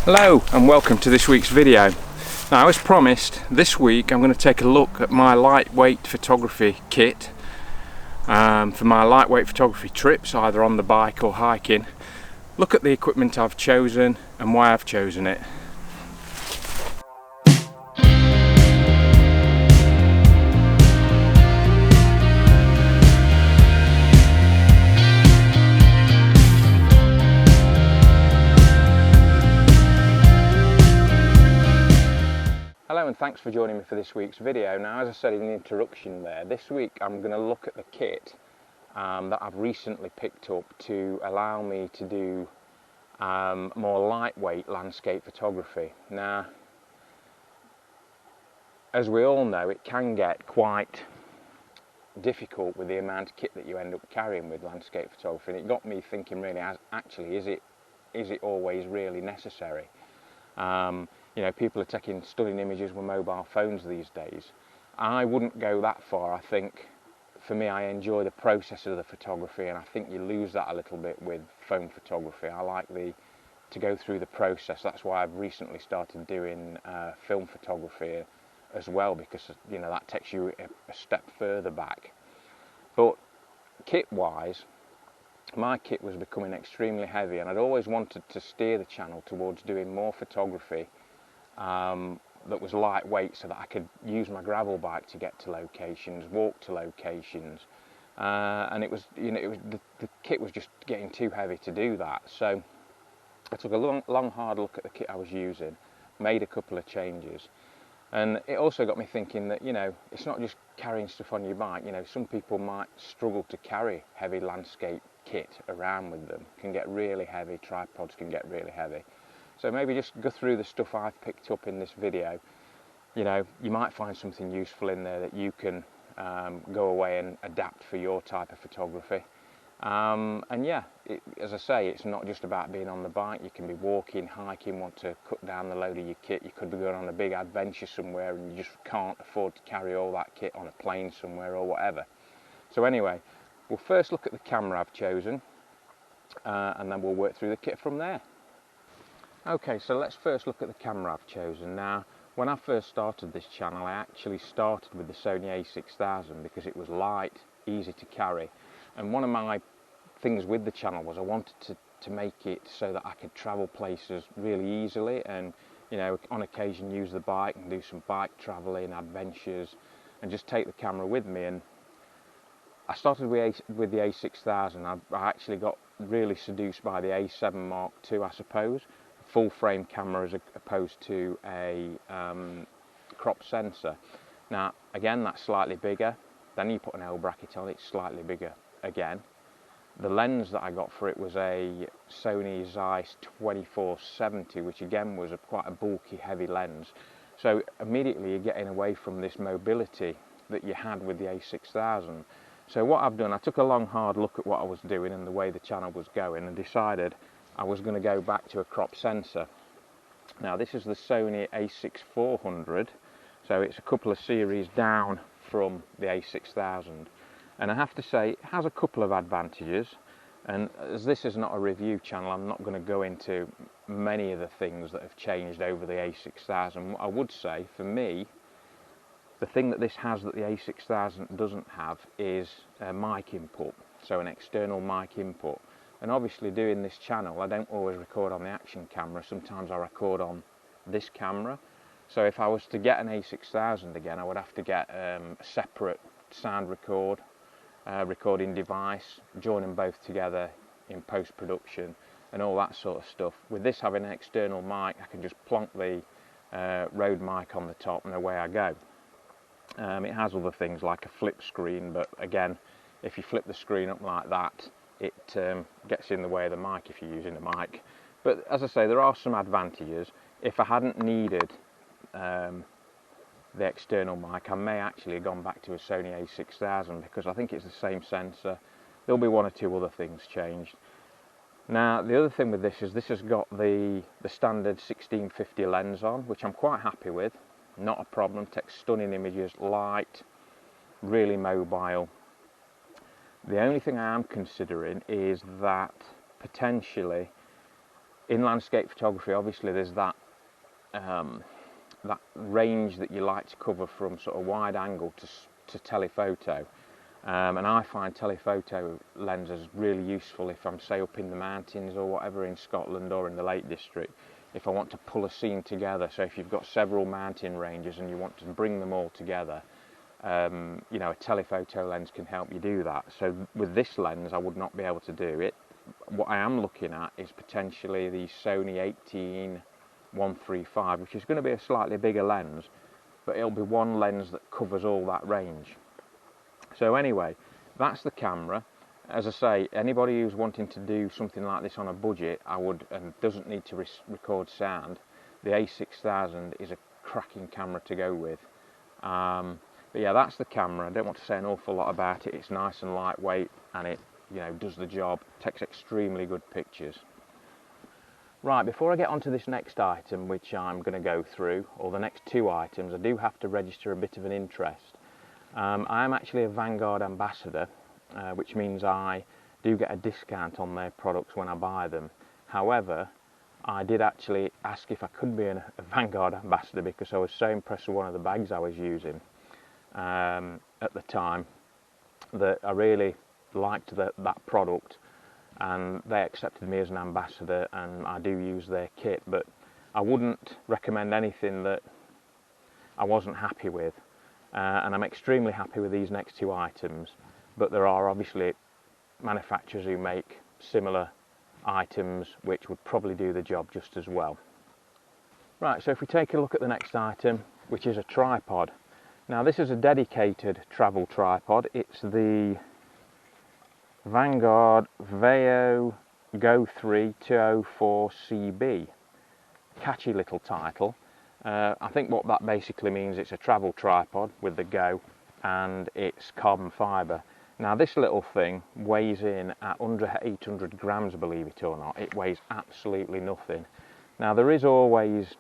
Hello and welcome to this week's video. Now, as promised, this week I'm going to take a look at my lightweight photography kit for my lightweight photography trips, either on the bike or hiking. Look at the equipment I've chosen and why I've chosen it. Hello and thanks for joining me for this week's video. Now, as I said in the introduction there, this week I'm going to look at the kit that I've recently picked up to allow me to do more lightweight landscape photography. Now, as we all know, it can get quite difficult with the amount of kit that you end up carrying with landscape photography, and it got me thinking, really, actually, is it always really necessary? You know, people are taking stunning images with mobile phones these days. I wouldn't go that far. I think, for me, I enjoy the process of the photography, and I think you lose that a little bit with phone photography. I like to go through the process. That's why I've recently started doing film photography as well, because, you know, that takes you a step further back. But kit-wise, my kit was becoming extremely heavy, and I'd always wanted to steer the channel towards doing more photography that was lightweight, so that I could use my gravel bike to get to locations, walk to locations, and it was, you know, the kit was just getting too heavy to do that. So I took a long hard look at the kit I was using, made a couple of changes, and it also got me thinking that, you know, it's not just carrying stuff on your bike. You know, some people might struggle to carry heavy landscape kit around with them. It can get really heavy, tripods can get really heavy. So maybe just go through the stuff I've picked up in this video. You know, you might find something useful in there that you can go away and adapt for your type of photography. And yeah, as I say, it's not just about being on the bike. You can be walking, hiking, want to cut down the load of your kit. You could be going on a big adventure somewhere and you just can't afford to carry all that kit on a plane somewhere or whatever. So anyway, we'll first look at the camera I've chosen, and then we'll work through the kit from there. Okay, so let's first look at the camera I've chosen. Now, when I first started this channel, I actually started with the Sony a6000 because it was light, easy to carry. And one of my things with the channel was I wanted to make it so that I could travel places really easily, and, you know, on occasion use the bike and do some bike traveling, adventures, and just take the camera with me. And I started with the a6000. I actually got really seduced by the A7 Mark II, I suppose. Full frame camera as opposed to a crop sensor. Now, again, that's slightly bigger. Then you put an L bracket on, it's slightly bigger again. The lens that I got for it was a Sony Zeiss 2470, which again was quite a bulky, heavy lens. So immediately you're getting away from this mobility that you had with the a6000. So what I've done, I took a long hard look at what I was doing and the way the channel was going, and decided I was going to go back to a crop sensor. Now, this is the Sony a6400, so it's a couple of series down from the a6000, and I have to say it has a couple of advantages. And as this is not a review channel, I'm not going to go into many of the things that have changed over the a6000. What I would say, for me, the thing that this has that the a6000 doesn't have is a mic input, so an external mic input. And obviously, doing this channel, I don't always record on the action camera. Sometimes I record on this camera. So if I was to get an a6000 again, I would have to get a separate sound recording device, join them both together in post-production and all that sort of stuff. With this having an external mic, I can just plonk the Rode mic on the top and away I go. It has other things like a flip screen, but again, if you flip the screen up like that, it gets in the way of the mic if you're using a mic. But as I say, there are some advantages. If I hadn't needed the external mic, I may actually have gone back to a Sony a6000, because I think it's the same sensor. There'll be one or two other things changed. Now, the other thing with this is this has got the standard 1650 lens on, which I'm quite happy with. Not a problem, takes stunning images, light, really mobile. The only thing I am considering is that potentially in landscape photography, obviously there's that that range that you like to cover from sort of wide angle to telephoto, and I find telephoto lenses really useful if I'm, say, up in the mountains or whatever in Scotland or in the Lake District, if I want to pull a scene together. So if you've got several mountain ranges and you want to bring them all together, you know, a telephoto lens can help you do that. So with this lens I would not be able to do it. What I am looking at is potentially the Sony 18-135, which is going to be a slightly bigger lens, but it'll be one lens that covers all that range. So anyway, that's the camera. As I say, anybody who's wanting to do something like this on a budget, and doesn't need to record sound, the A6000 is a cracking camera to go with. But yeah, that's the camera. I don't want to say an awful lot about it. It's nice and lightweight, and it, you know, does the job, takes extremely good pictures. Right, before I get on to this next item, which I'm going to go through, or the next two items, I do have to register a bit of an interest. I am actually a Vanguard ambassador, which means I do get a discount on their products when I buy them. However, I did actually ask if I could be a Vanguard ambassador because I was so impressed with one of the bags I was using at the time that I really liked that product, and they accepted me as an ambassador, and I do use their kit, but I wouldn't recommend anything that I wasn't happy with. And I'm extremely happy with these next two items, but there are obviously manufacturers who make similar items which would probably do the job just as well. Right, so if we take a look at the next item, which is a tripod. Now this is a dedicated travel tripod. It's the Vanguard Veo Go 3 204 CB. Catchy little title. I think what that basically means, it's a travel tripod with the Go, and it's carbon fibre. Now this little thing weighs in at under 800 grams, believe it or not. It weighs absolutely nothing. Now there is always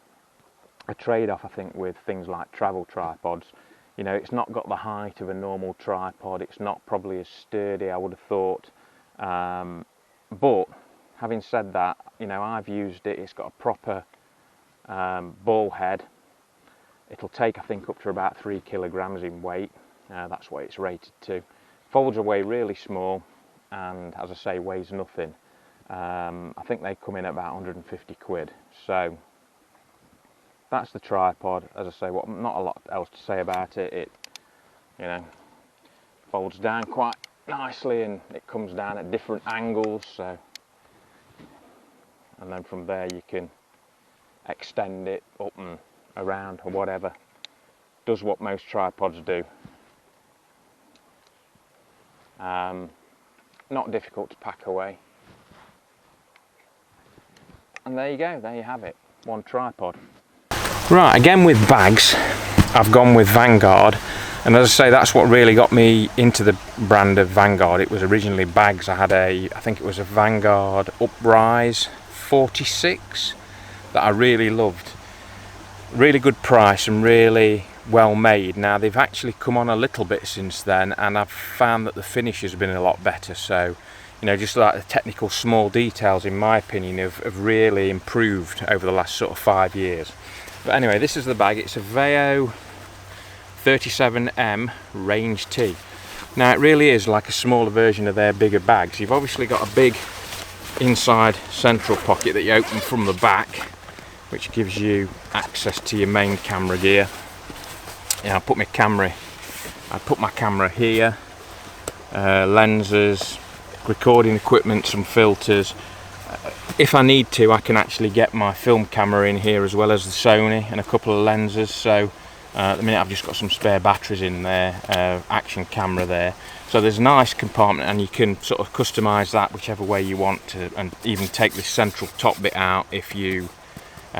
a trade-off, I think, with things like travel tripods. You know, it's not got the height of a normal tripod, it's not probably as sturdy, I would have thought. But having said that, you know, I've used it, it's got a proper ball head. It'll take, I think, up to about 3 kilograms in weight. That's what it's rated to. Folds away really small, and as I say, weighs nothing. I think they come in at about 150 quid. So that's the tripod. As I say, not a lot else to say about it. It, you know, folds down quite nicely, and it comes down at different angles. So, and then from there you can extend it up and around or whatever. Does what most tripods do. Not difficult to pack away. And there you go, there you have it, one tripod. Right, again with bags, I've gone with Vanguard, and as I say, that's what really got me into the brand of Vanguard. It was originally bags. I had I think it was a Vanguard Uprise 46 that I really loved. Really good price and really well made. Now they've actually come on a little bit since then, and I've found that the finish has been a lot better. So, you know, just like the technical small details, in my opinion, have really improved over the last sort of 5 years. But anyway, this is the bag. It's a Veo 37M Range T. Now it really is like a smaller version of their bigger bags. You've obviously got a big inside central pocket that you open from the back, which gives you access to your main camera gear. Yeah, I put my camera here, lenses, recording equipment, some filters. If I need to, I can actually get my film camera in here as well as the Sony and a couple of lenses. So at the minute I've just got some spare batteries in there, action camera there. So there's a nice compartment, and you can sort of customise that whichever way you want to, and even take this central top bit out if you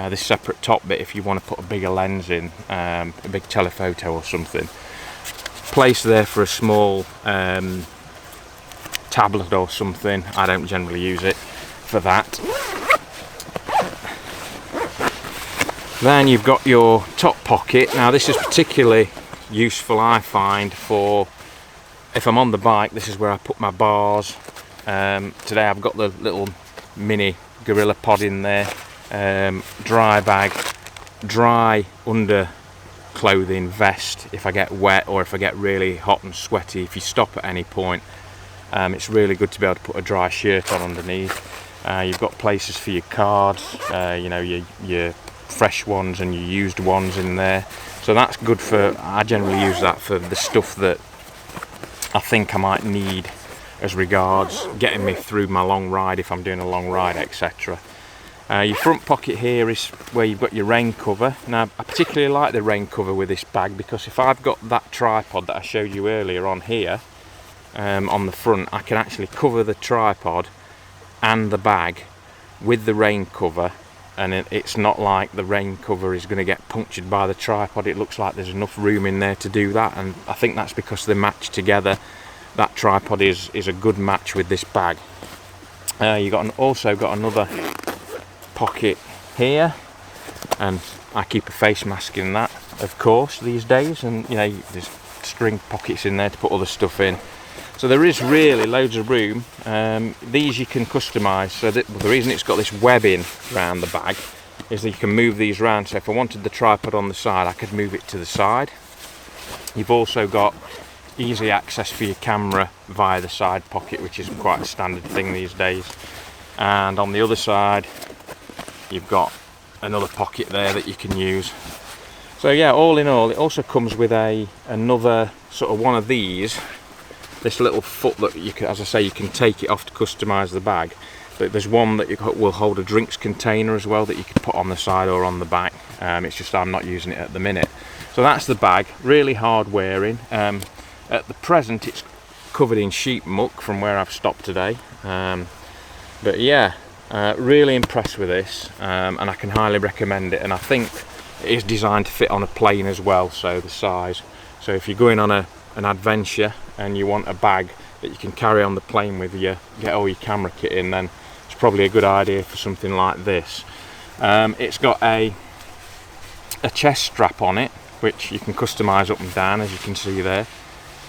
this separate top bit if you want to put a bigger lens in, a big telephoto or something. Place there for a small tablet or something. I don't generally use it for that. Then you've got your top pocket. Now this is particularly useful, I find, for if I'm on the bike. This is where I put my bars. Today I've got the little mini gorilla pod in there, dry bag, dry under clothing, vest if I get wet or if I get really hot and sweaty. If you stop at any point, it's really good to be able to put a dry shirt on underneath. You've got places for your cards, you know, your fresh ones and your used ones in there. So that's good for, I generally use that for the stuff that I think I might need as regards getting me through my long ride if I'm doing a long ride, etc. Your front pocket here is where you've got your rain cover. Now I particularly like the rain cover with this bag because if I've got that tripod that I showed you earlier on here, on the front, I can actually cover the tripod and the bag with the rain cover, and it's not like the rain cover is going to get punctured by the tripod. It looks like there's enough room in there to do that, and I think that's because they match together. That tripod is a good match with this bag. You also got another pocket here, and I keep a face mask in that, of course, these days, and you know, there's string pockets in there to put other stuff in. So there is really loads of room. These you can customise. So the reason it's got this webbing around the bag is that you can move these around. So if I wanted the tripod on the side, I could move it to the side. You've also got easy access for your camera via the side pocket, which is quite a standard thing these days. And on the other side, you've got another pocket there that you can use. So yeah, all in all, it also comes with another sort of one of these. This little foot that you can, as I say, you can take it off to customise the bag. But there's one that will hold a drinks container as well that you can put on the side or on the back. It's just I'm not using it at the minute. So that's the bag, really hard wearing. At the present it's covered in sheep muck from where I've stopped today. But yeah, really impressed with this, and I can highly recommend it. And I think it is designed to fit on a plane as well, so the size. So if you're going on an adventure and you want a bag that you can carry on the plane with you, get all your camera kit in, then it's probably a good idea for something like this. It's got a chest strap on it, which you can customise up and down, as you can see there.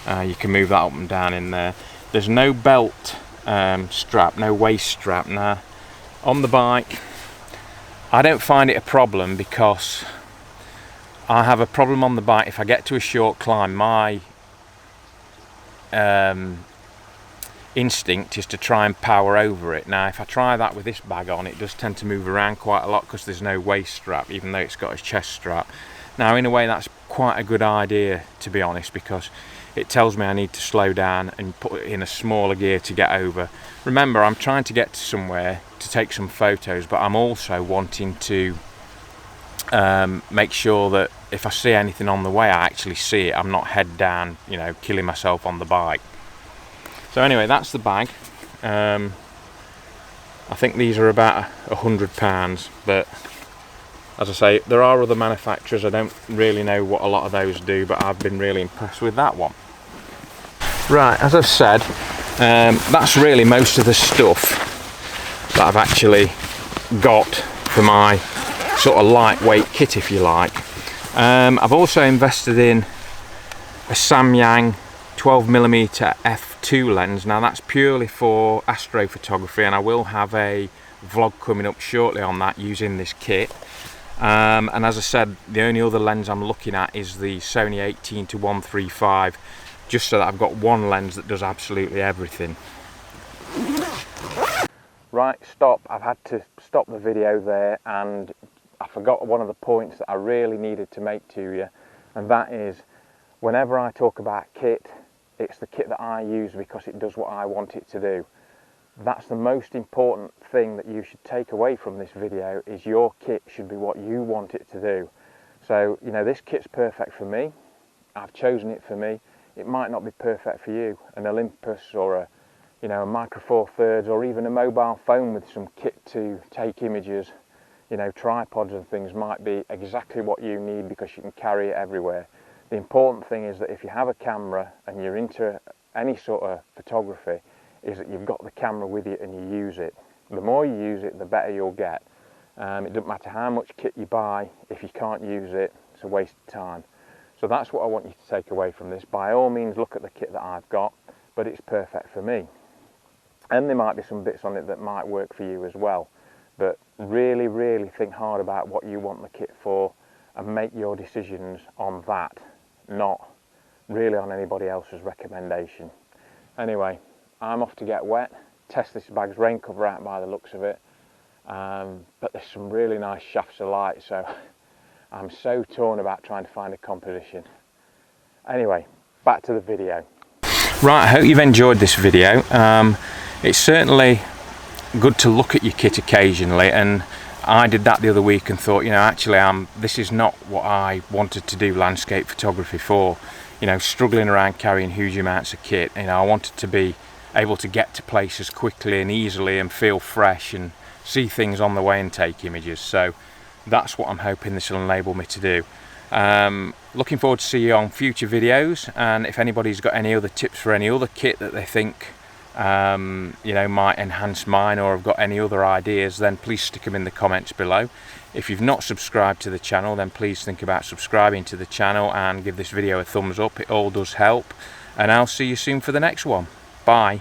You can move that up and down in there. There's no belt strap, no waist strap. Now on the bike I don't find it a problem, because I have a problem on the bike if I get to a short climb. My instinct is to try and power over it. Now if I try that with this bag on, it does tend to move around quite a lot because there's no waist strap, even though it's got a chest strap. Now in a way that's quite a good idea, to be honest, because it tells me I need to slow down and put it in a smaller gear to get over. Remember, I'm trying to get to somewhere to take some photos, but I'm also wanting to make sure that if I see anything on the way, I actually see it. I'm not head down, you know, killing myself on the bike. So anyway, that's the bag. I think these are about £100, but as I say, there are other manufacturers. I don't really know what a lot of those do, but I've been really impressed with that one. Right, as I've said, that's really most of the stuff that I've actually got for my sort of lightweight kit, if you like. I've also invested in a Samyang 12mm f2 lens. Now that's purely for astrophotography, and I will have a vlog coming up shortly on that using this kit. And as I said, the only other lens I'm looking at is the Sony 18-135, just so that I've got one lens that does absolutely everything. Right, stop. I've had to stop the video there, and I forgot one of the points that I really needed to make to you, and that is, whenever I talk about kit, it's the kit that I use because it does what I want it to do. That's the most important thing that you should take away from this video, is your kit should be what you want it to do. So, you know, this kit's perfect for me. I've chosen it for me. It might not be perfect for you. An Olympus or a Micro Four Thirds, or even a mobile phone with some kit to take images, you know, tripods and things, might be exactly what you need because you can carry it everywhere. The important thing is that if you have a camera and you're into any sort of photography, is that you've got the camera with you and you use it. The more you use it, the better you'll get. It doesn't matter how much kit you buy, if you can't use it, it's a waste of time. So that's what I want you to take away from this. By all means, look at the kit that I've got, but it's perfect for me. And there might be some bits on it that might work for you as well. really think hard about what you want the kit for and make your decisions on that, not really on anybody else's recommendation. Anyway, I'm off to get wet, test this bag's rain cover out by the looks of it, but there's some really nice shafts of light, so I'm so torn about trying to find a composition. Anyway, back to the video. Right, I hope you've enjoyed this video. It's certainly good to look at your kit occasionally, and I did that the other week and thought, you know, actually this is not what I wanted to do landscape photography for. You know, struggling around carrying huge amounts of kit. You know, I wanted to be able to get to places quickly and easily and feel fresh and see things on the way and take images. So that's what I'm hoping this will enable me to do. Looking forward to see you on future videos, and if anybody's got any other tips for any other kit that they think you know, might enhance mine, or have got any other ideas, then please stick them in the comments below. If you've not subscribed to the channel, then please think about subscribing to the channel and give this video a thumbs up. It all does help, and I'll see you soon for the next one. Bye.